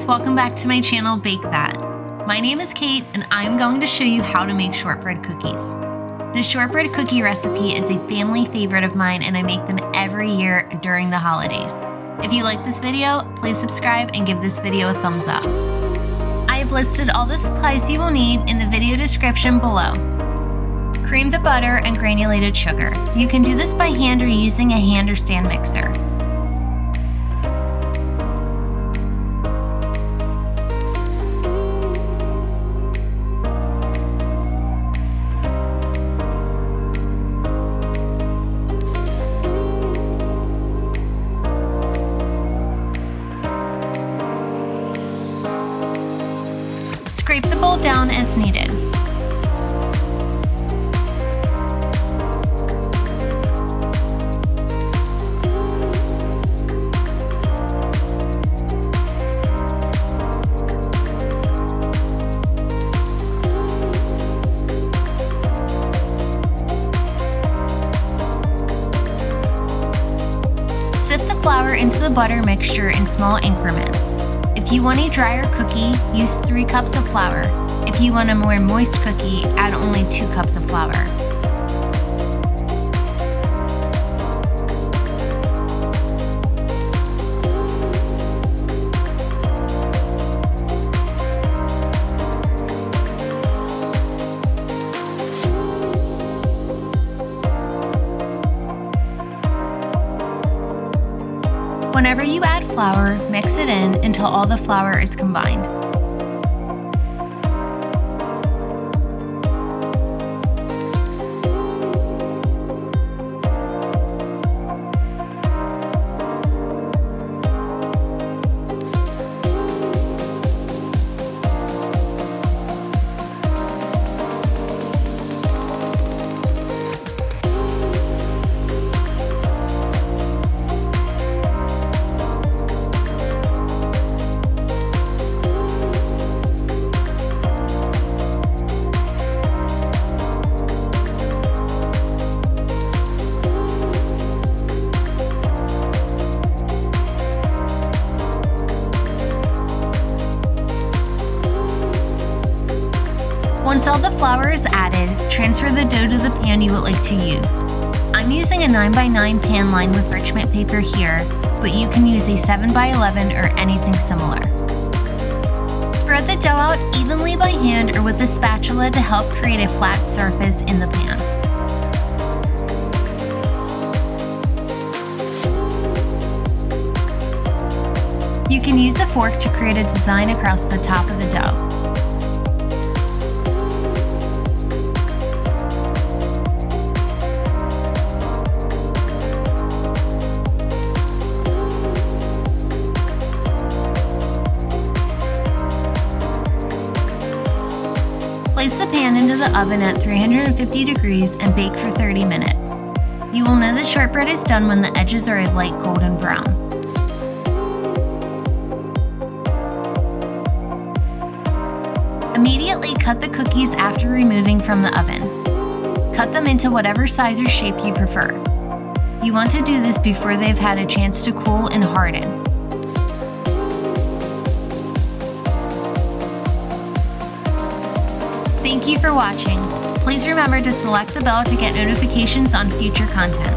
guys, welcome back to my channel, Bake That. My name is Kate and I'm going to show you how to make shortbread cookies. This shortbread cookie recipe is a family favorite of mine and I make them every year during the holidays. If you like this video, please subscribe and give this video a thumbs up. I have listed all the supplies you will need in the video description below. Cream the butter and granulated sugar. You can do this by hand or using a hand or stand mixer. Scrape the bowl down as needed. Sift the flour into the butter mixture in small increments. If you want a drier cookie, use 3 cups of flour. If you want a more moist cookie, add only 2 cups of flour. Whenever you add flour, mix it in until all the flour is combined. Once all the flour is added, transfer the dough to the pan you would like to use. I'm using a 9x9 pan lined with parchment paper here, but you can use a 7x11 or anything similar. Spread the dough out evenly by hand or with a spatula to help create a flat surface in the pan. You can use a fork to create a design across the top of the dough. Place the pan into the oven at 350 degrees and bake for 30 minutes. You will know the shortbread is done when the edges are a light golden brown. Immediately cut the cookies after removing from the oven. Cut them into whatever size or shape you prefer. You want to do this before they've had a chance to cool and harden. Thank you for watching. Please remember to select the bell to get notifications on future content.